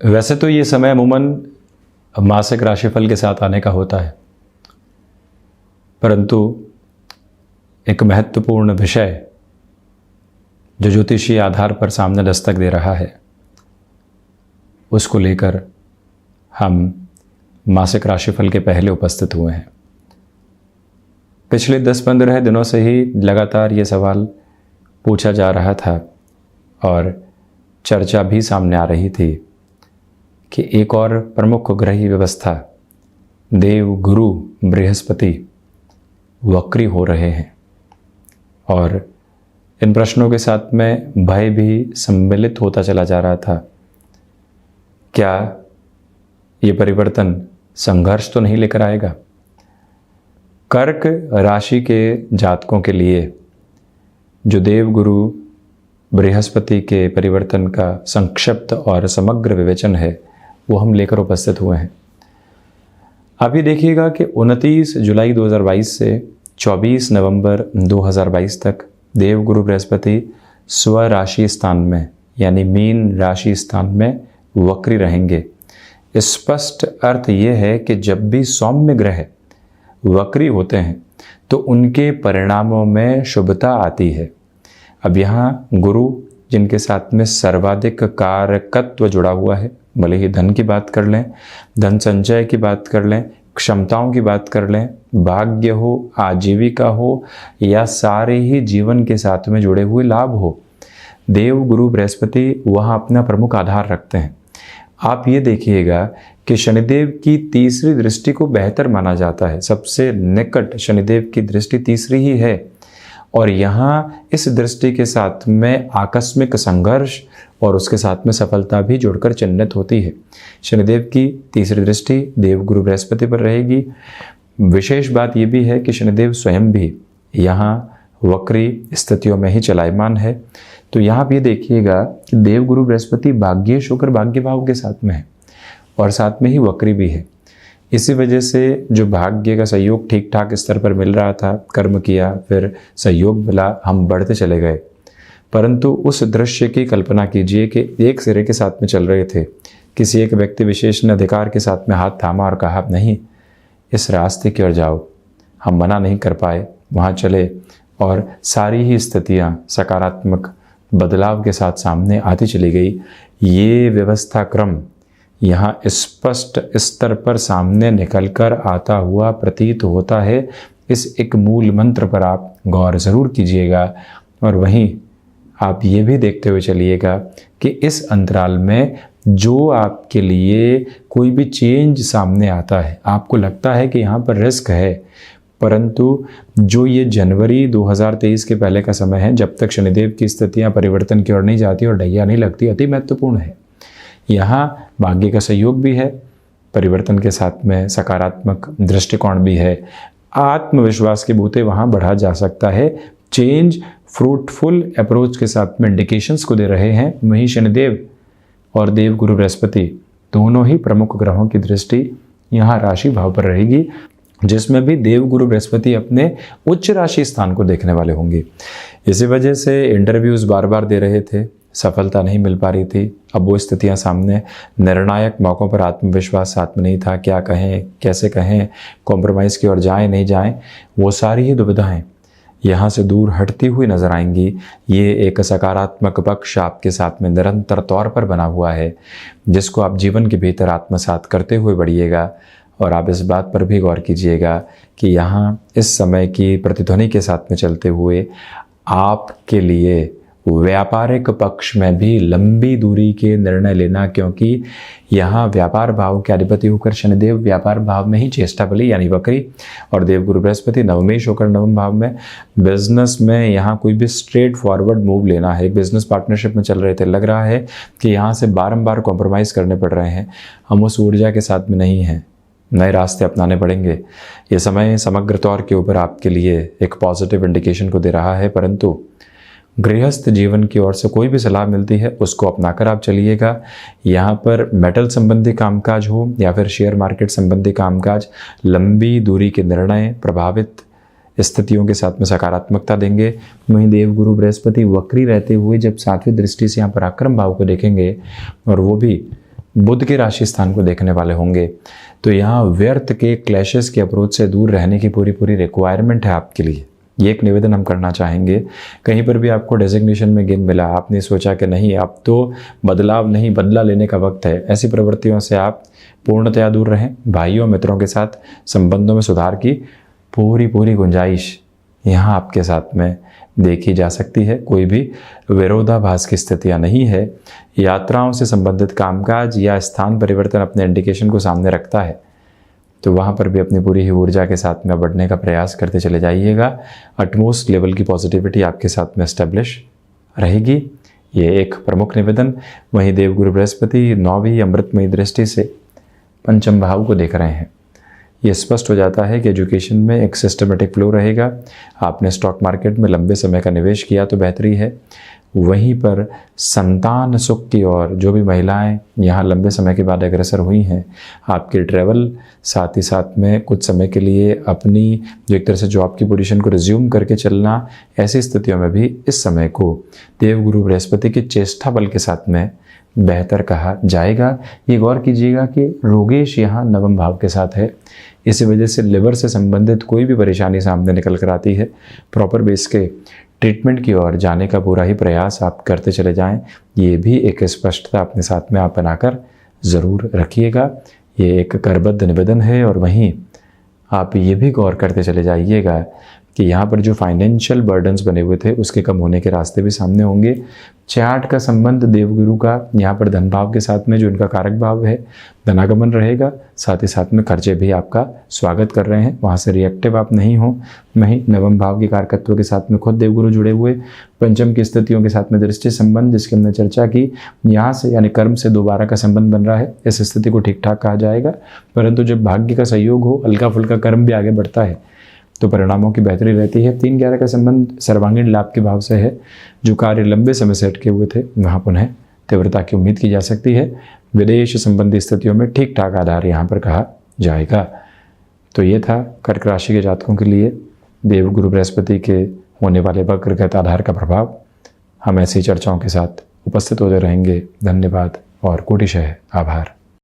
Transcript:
वैसे तो ये समय अमूमन मासिक राशिफल के साथ आने का होता है, परंतु एक महत्वपूर्ण विषय जो ज्योतिषीय आधार पर सामने दस्तक दे रहा है, उसको लेकर हम मासिक राशिफल के पहले उपस्थित हुए हैं। पिछले 10-15 दिनों से ही लगातार ये सवाल पूछा जा रहा था और चर्चा भी सामने आ रही थी कि एक और प्रमुख ग्रही व्यवस्था देव गुरु बृहस्पति वक्री हो रहे हैं और इन प्रश्नों के साथ में भय भी सम्मिलित होता चला जा रहा था। क्या ये परिवर्तन संघर्ष तो नहीं लेकर आएगा? कर्क राशि के जातकों के लिए जो देव गुरु बृहस्पति के परिवर्तन का संक्षिप्त और समग्र विवेचन है, वो हम लेकर उपस्थित हुए हैं। अभी देखिएगा कि 29 जुलाई 2022 से 24 नवंबर 2022 तक देवगुरु बृहस्पति स्वराशि स्थान में यानी मीन राशि स्थान में वक्री रहेंगे। स्पष्ट अर्थ ये है कि जब भी सौम्य ग्रह वक्री होते हैं तो उनके परिणामों में शुभता आती है। अब यहाँ गुरु जिनके साथ में सर्वाधिक कारकत्व जुड़ा हुआ है, भले ही धन की बात कर लें, धन संचय की बात कर लें, क्षमताओं की बात कर लें, भाग्य हो, आजीविका हो या सारे ही जीवन के साथ में जुड़े हुए लाभ हो, देव गुरु बृहस्पति वहाँ अपना प्रमुख आधार रखते हैं। आप ये देखिएगा कि शनिदेव की तीसरी दृष्टि को बेहतर माना जाता है। सबसे निकट शनिदेव की दृष्टि तीसरी ही है और यहाँ इस दृष्टि के साथ में आकस्मिक संघर्ष और उसके साथ में सफलता भी जुड़कर चिन्हित होती है। शनिदेव की तीसरी दृष्टि देवगुरु बृहस्पति पर रहेगी। विशेष बात यह भी है कि शनिदेव स्वयं भी यहाँ वक्री स्थितियों में ही चलायमान है। तो यहाँ आप ये देखिएगा कि देवगुरु बृहस्पति भाग्येश होकर भाग्य भाव के साथ में है और साथ में ही वक्री भी है। इसी वजह से जो भाग्य का सहयोग ठीक ठाक स्तर पर मिल रहा था, कर्म किया, फिर सहयोग मिला, हम बढ़ते चले गए, परंतु उस दृश्य की कल्पना कीजिए कि एक सिरे के साथ में चल रहे थे, किसी एक व्यक्ति विशेष ने अधिकार के साथ में हाथ थामा और कहा नहीं इस रास्ते की ओर जाओ। हम मना नहीं कर पाए, वहाँ चले और सारी ही स्थितियाँ सकारात्मक बदलाव के साथ सामने आती चली गई। ये व्यवस्था क्रम यहाँ स्पष्ट स्तर पर सामने निकलकर आता हुआ प्रतीत होता है। इस एक मूल मंत्र पर आप गौर ज़रूर कीजिएगा और वहीं आप ये भी देखते हुए चलिएगा कि इस अंतराल में जो आपके लिए कोई भी चेंज सामने आता है, आपको लगता है कि यहाँ पर रिस्क है, परंतु जो ये जनवरी 2023 के पहले का समय है, जब तक शनिदेव की स्थितियाँ परिवर्तन की ओर नहीं जाती और ढैया नहीं लगती, अति महत्वपूर्ण है। यहाँ भाग्य का सहयोग भी है, परिवर्तन के साथ में सकारात्मक दृष्टिकोण भी है, आत्मविश्वास के बूते वहाँ बढ़ा जा सकता है। चेंज फ्रूटफुल अप्रोच के साथ में इंडिकेशंस को दे रहे हैं। वहीं शनिदेव और देव गुरु बृहस्पति दोनों ही प्रमुख ग्रहों की दृष्टि यहाँ राशि भाव पर रहेगी, जिसमें भी देव गुरु बृहस्पति अपने उच्च राशि स्थान को देखने वाले होंगे। इसी वजह से इंटरव्यूज़ बार बार दे रहे थे, सफलता नहीं मिल पा रही थी। अब वो स्थितियां सामने, निर्णायक मौक़ों पर आत्मविश्वास साथ में नहीं था, क्या कहें, कैसे कहें, कॉम्प्रोमाइज़ की ओर जाएं नहीं जाएं, वो सारी ही दुविधाएं यहाँ से दूर हटती हुई नजर आएंगी। ये एक सकारात्मक पक्ष आपके साथ में निरंतर तौर पर बना हुआ है, जिसको आप जीवन के भीतर आत्मसात करते हुए बढ़िएगा। और आप इस बात पर भी गौर कीजिएगा कि यहाँ इस समय की प्रतिध्वनि के साथ में चलते हुए आपके लिए व्यापारिक पक्ष में भी लंबी दूरी के निर्णय लेना, क्योंकि यहाँ व्यापार भाव के अधिपति होकर शनिदेव व्यापार भाव में ही चेष्टा बली यानी वक्री और देवगुरु बृहस्पति नवमेश होकर नवम भाव में। बिजनेस में यहाँ कोई भी स्ट्रेट फॉरवर्ड मूव लेना है, एक बिजनेस पार्टनरशिप में चल रहे थे, लग रहा है कि यहाँ से बारंबार कॉम्प्रोमाइज़ करने पड़ रहे हैं, हम उस ऊर्जा के साथ में नहीं हैं, नए रास्ते अपनाने पड़ेंगे। ये समय समग्र तौर के ऊपर आपके लिए एक पॉजिटिव इंडिकेशन को दे रहा है, परंतु गृहस्थ जीवन की ओर से कोई भी सलाह मिलती है उसको अपनाकर आप चलिएगा। यहाँ पर मेटल संबंधी कामकाज हो या फिर शेयर मार्केट संबंधी कामकाज, लंबी दूरी के निर्णय प्रभावित स्थितियों के साथ में सकारात्मकता देंगे। वहीं देवगुरु बृहस्पति वक्री रहते हुए जब 7वीं दृष्टि से यहाँ पराक्रम भाव को देखेंगे और वो भी बुध के राशि स्थान को देखने वाले होंगे, तो यहाँ व्यर्थ के क्लैशेस के अप्रोच से दूर रहने की पूरी रिक्वायरमेंट है आपके लिए। ये एक निवेदन हम करना चाहेंगे। कहीं पर भी आपको डेजिग्नेशन में गेन मिला, आपने सोचा कि नहीं अब तो बदलाव नहीं बदला लेने का वक्त है, ऐसी प्रवृत्तियों से आप पूर्णतया दूर रहें। भाइयों मित्रों के साथ संबंधों में सुधार की पूरी गुंजाइश यहाँ आपके साथ में देखी जा सकती है। कोई भी विरोधाभास की स्थितियाँ नहीं है। यात्राओं से संबंधित कामकाज या स्थान परिवर्तन अपने इंडिकेशन को सामने रखता है, तो वहाँ पर भी अपनी पूरी ही ऊर्जा के साथ में बढ़ने का प्रयास करते चले जाइएगा। अटमोस्ट लेवल की पॉजिटिविटी आपके साथ में एस्टेब्लिश रहेगी। ये एक प्रमुख निवेदन। वहीं देवगुरु बृहस्पति 9वीं अमृतमयी दृष्टि से पंचम भाव को देख रहे हैं। ये स्पष्ट हो जाता है कि एजुकेशन में एक सिस्टमेटिक फ्लो रहेगा। आपने स्टॉक मार्केट में लंबे समय का निवेश किया तो बेहतरी है। वहीं पर संतान सुख की ओर जो भी महिलाएं यहाँ लंबे समय के बाद अग्रसर हुई हैं, आपकी ट्रैवल, साथ ही साथ में कुछ समय के लिए अपनी जो एक तरह से जॉब की पोजीशन को रिज्यूम करके चलना, ऐसी स्थितियों में भी इस समय को देवगुरु बृहस्पति के चेष्टा बल के साथ में बेहतर कहा जाएगा। ये गौर कीजिएगा कि रोगेश यहाँ नवम भाव के साथ है, इसी वजह से लिवर से संबंधित कोई भी परेशानी सामने निकल कर आती है। प्रॉपर बेस के ट्रीटमेंट की ओर जाने का पूरा ही प्रयास आप करते चले जाएं। ये भी एक स्पष्टता अपने साथ में आप बनाकर ज़रूर रखिएगा। ये एक करबद्ध निवेदन है। और वहीं आप ये भी गौर करते चले जाइएगा कि यहाँ पर जो फाइनेंशियल बर्डन्स बने हुए थे उसके कम होने के रास्ते भी सामने होंगे। चार्ट का संबंध देवगुरु का यहाँ पर धन भाव के साथ में जो इनका कारक भाव है, धनागमन रहेगा। साथ ही साथ में खर्चे भी आपका स्वागत कर रहे हैं, वहाँ से रिएक्टिव आप नहीं हो। वहीं नवम भाव के कारकत्व के साथ में खुद देवगुरु जुड़े हुए, पंचम की स्थितियों के साथ में दृष्टि संबंध जिसकी हमने चर्चा की, यहाँ से यानी कर्म से दोबारा का संबंध बन रहा है। इस स्थिति को ठीक ठाक कहा जाएगा। परंतु जब भाग्य का सहयोग हो, हल्का फुल्का कर्म भी आगे बढ़ता है तो परिणामों की बेहतरी रहती है। 3-11 का संबंध सर्वांगीण लाभ के भाव से है। जो कार्य लंबे समय से अटके हुए थे वहाँ पुनः तीव्रता की उम्मीद की जा सकती है। विदेश संबंधी स्थितियों में ठीक ठाक आधार यहाँ पर कहा जाएगा। तो ये था कर्क राशि के जातकों के लिए देवगुरु बृहस्पति के होने वाले वक्रगत आधार का प्रभाव। हम ऐसी चर्चाओं के साथ उपस्थित होते रहेंगे। धन्यवाद और कोटिशः आभार।